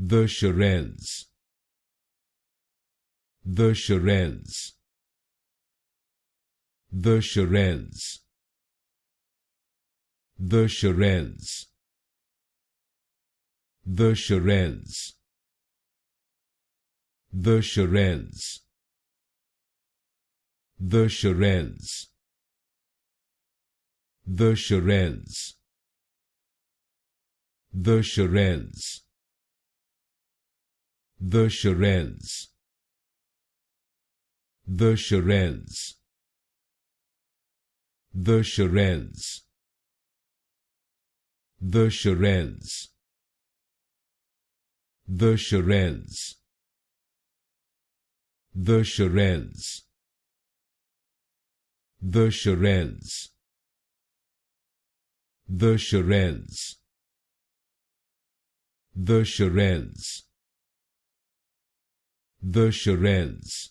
the Shirelles, the Shirelles, the Shirelles, the Shirelles, the Shirelles, the Shirelles, the Shirelles, the Shirelles, the Shirelles, the Shirelles, the Shirelles, the Shirelles, the Shirelles, the Shirelles, the Shirelles, the Shirelles, the Shirelles, the Shirelles, the Shirelles,